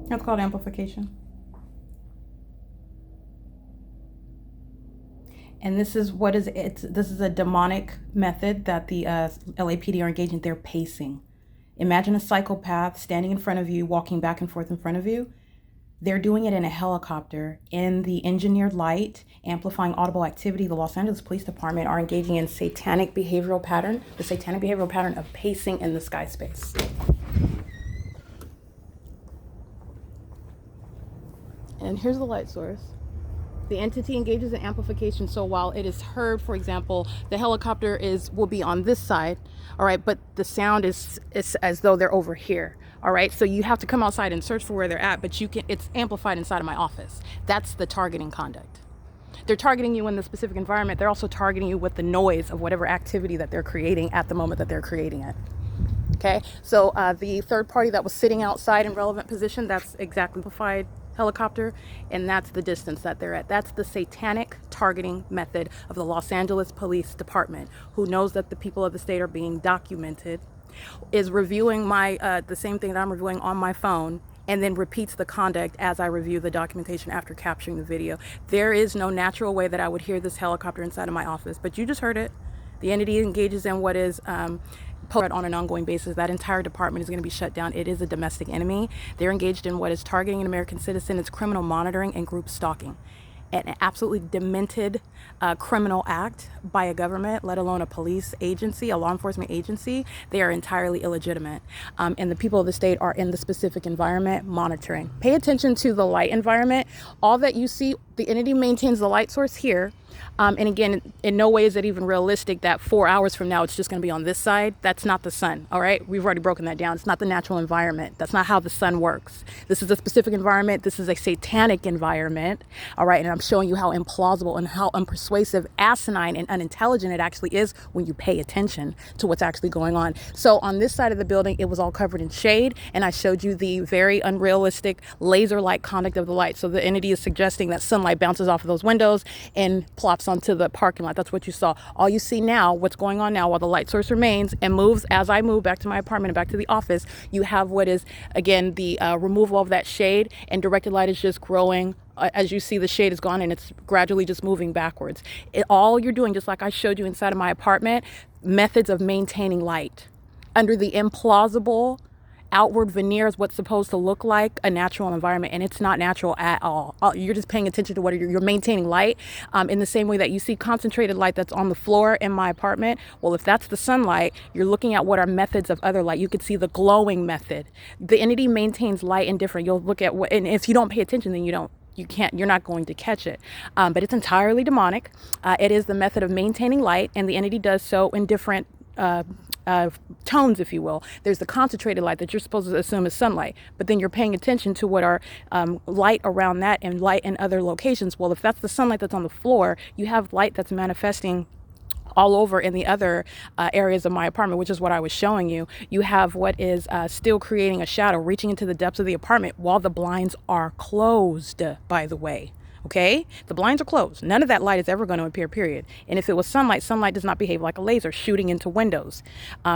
That's called amplification. And this is what is it's. This is a demonic method that the LAPD are engaging. They're pacing. Imagine a psychopath standing in front of you, walking back and forth in front of you. They're doing it in a helicopter in the engineered light, amplifying audible activity. The Los Angeles Police Department are engaging in satanic behavioral pattern, the satanic behavioral pattern of pacing in the sky space. And here's the light source. The entity engages in amplification, so while it is heard, for example, the helicopter will be on this side, all right, but the sound is as though they're over here, all right? So you have to come outside and search for where they're at, but it's amplified inside of my office. That's the targeting conduct. They're targeting you in the specific environment. They're also targeting you with the noise of whatever activity that they're creating at the moment that they're creating it. Okay, so the third party that was sitting outside in relevant position, that's exactly amplified helicopter, and that's the distance that they're at. That's the satanic targeting method of the Los Angeles Police Department, who knows that the people of the state are being documented, is reviewing the same thing that I'm reviewing on my phone, and then repeats the conduct as I review the documentation after capturing the video. There is no natural way that I would hear this helicopter inside of my office, but you just heard it. The entity engages in what is on an ongoing basis. That entire department is going to be shut down. It is a domestic enemy. They're engaged in what is targeting an American citizen. It's criminal monitoring and group stalking. An absolutely demented criminal act by a government, let alone a police agency, a law enforcement agency. They are entirely illegitimate. And the people of the state are in the specific environment monitoring. Pay attention to the light environment. All that you see, the entity maintains the light source here. And again, in no way is it even realistic that 4 hours from now it's just going to be on this side. That's not the sun, all right? We've already broken that down. It's not the natural environment. That's not how the sun works. This is a specific environment. This is a satanic environment, all right? And I'm showing you how implausible and how unpersuasive, asinine, and unintelligent it actually is when you pay attention to what's actually going on. So on this side of the building, it was all covered in shade, and I showed you the very unrealistic laser-like conduct of the light. So the entity is suggesting that sunlight bounces off of those windows and plops onto the parking lot. That's what you saw. All you see now, what's going on now, while the light source remains and moves as I move back to my apartment and back to the office, you have what is, again, the removal of that shade, and directed light is just growing. As you see, the shade is gone and it's gradually just moving backwards. All you're doing, just like I showed you inside of my apartment, methods of maintaining light under the implausible outward veneer is what's supposed to look like a natural environment, and it's not natural at all. You're just paying attention to what you're maintaining light in the same way that you see concentrated light that's on the floor in my apartment. Well, if that's the sunlight, you're looking at what are methods of other light. You could see the glowing method. The entity maintains light in different. You'll look at what, and if you don't pay attention, then you're not going to catch it. But it's entirely demonic. It is the method of maintaining light, and the entity does so in different tones, if you will. There's the concentrated light that you're supposed to assume is sunlight, but then you're paying attention to what are light around that and light in other locations. Well, if that's the sunlight that's on the floor, you have light that's manifesting all over in the other areas of my apartment, which is what I was showing you. You have what is still creating a shadow reaching into the depths of the apartment while the blinds are closed, by the way. Okay, the blinds are closed. None of that light is ever going to appear, period. And if it was sunlight, sunlight does not behave like a laser shooting into windows,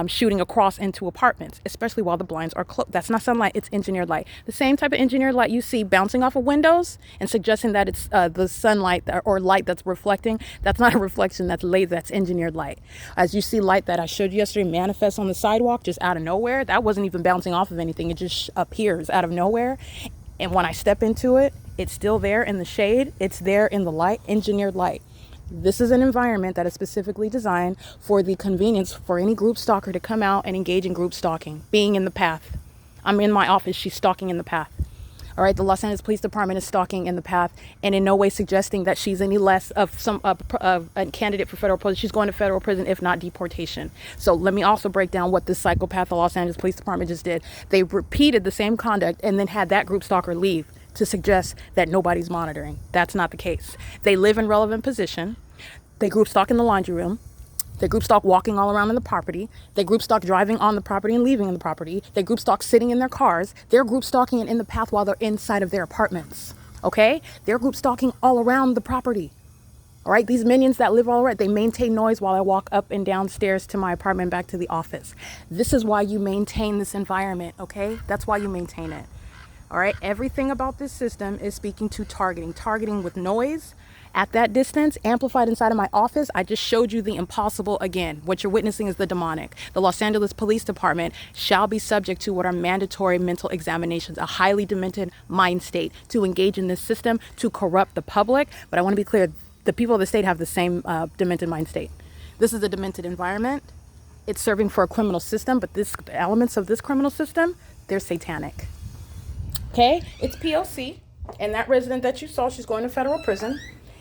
shooting across into apartments, especially while the blinds are closed. That's not sunlight, it's engineered light. The same type of engineered light you see bouncing off of windows and suggesting that it's the sunlight or light that's reflecting. That's not a reflection, that's laser, that's engineered light. As you see light that I showed you yesterday manifest on the sidewalk just out of nowhere, that wasn't even bouncing off of anything. It just appears out of nowhere. And when I step into it, it's still there in the shade. It's there in the light, engineered light. This is an environment that is specifically designed for the convenience for any group stalker to come out and engage in group stalking, being in the path. I'm in my office, she's stalking in the path. All right, the Los Angeles Police Department is stalking in the path, and in no way suggesting that she's any less of a candidate for federal prison. She's going to federal prison, if not deportation. So let me also break down what this psychopath the Los Angeles Police Department just did. They repeated the same conduct and then had that group stalker leave to suggest that nobody's monitoring. That's not the case. They live in relevant position. They group stalk in the laundry room. They group stalk walking all around in the property. They group stalk driving on the property and leaving the property. They group stalk sitting in their cars. They're group stalking and in the path while they're inside of their apartments. Okay? They're group stalking all around the property. All right? These minions that live all around, they maintain noise while I walk up and downstairs to my apartment back to the office. This is why you maintain this environment, okay? That's why you maintain it. All right, everything about this system is speaking to targeting with noise at that distance, amplified inside of my office. I just showed you the impossible again. What you're witnessing is the demonic. The Los Angeles Police Department shall be subject to what are mandatory mental examinations, a highly demented mind state to engage in this system to corrupt the public. But I want to be clear, the people of the state have the same demented mind state. This is a demented environment. It's serving for a criminal system, but the elements of this criminal system, they're satanic. Okay, it's P.O.C. and that resident that you saw, she's going to federal prison.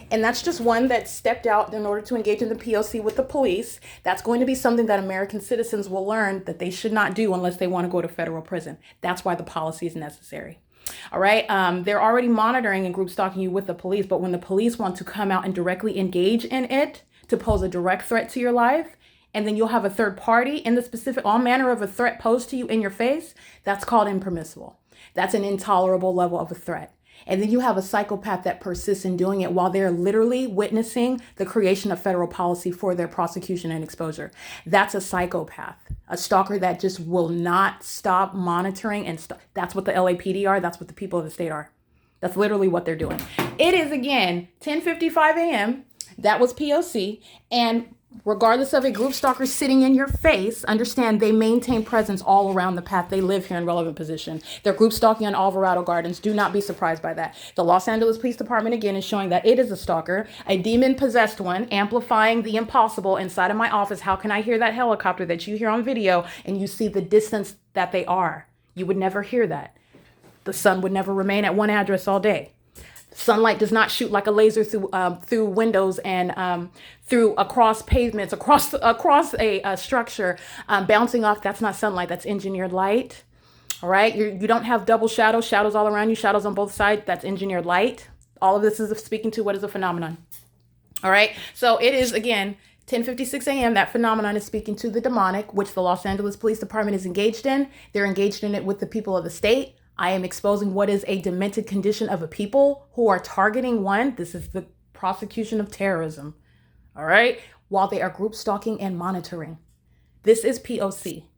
And that's just one that stepped out in order to engage in the P.O.C. with the police. That's going to be something that American citizens will learn that they should not do unless they want to go to federal prison. That's why the policy is necessary. All right. They're already monitoring and group stalking you with the police. But when the police want to come out and directly engage in it to pose a direct threat to your life, and then you'll have a third party in the specific, all manner of a threat posed to you in your face, that's called impermissible. That's an intolerable level of a threat. And then you have a psychopath that persists in doing it while they're literally witnessing the creation of federal policy for their prosecution and exposure. That's a psychopath, a stalker that just will not stop monitoring. And that's what the LAPD are. That's what the people of the state are. That's literally what they're doing. It is, again, 10:55 a.m. That was P.O.C. And regardless of a group stalker sitting in your face, understand they maintain presence all around the path. They live here in relevant position. They're group stalking on Alvarado Gardens. Do not be surprised by that. The Los Angeles Police Department, again, is showing that it is a stalker, a demon-possessed one, amplifying the impossible inside of my office. How can I hear that helicopter that you hear on video and you see the distance that they are? You would never hear that. The sun would never remain at one address all day. Sunlight does not shoot like a laser through windows and through across pavements, across a structure, bouncing off. That's not sunlight. That's engineered light. All right. You don't have double shadows all around you, shadows on both sides. That's engineered light. All of this is speaking to what is a phenomenon. All right. So it is, again, 10:56 a.m. That phenomenon is speaking to the demonic, which the Los Angeles Police Department is engaged in. They're engaged in it with the people of the state. I am exposing what is a demented condition of a people who are targeting one. This is the prosecution of terrorism. All right. While they are group stalking and monitoring. This is P.O.C.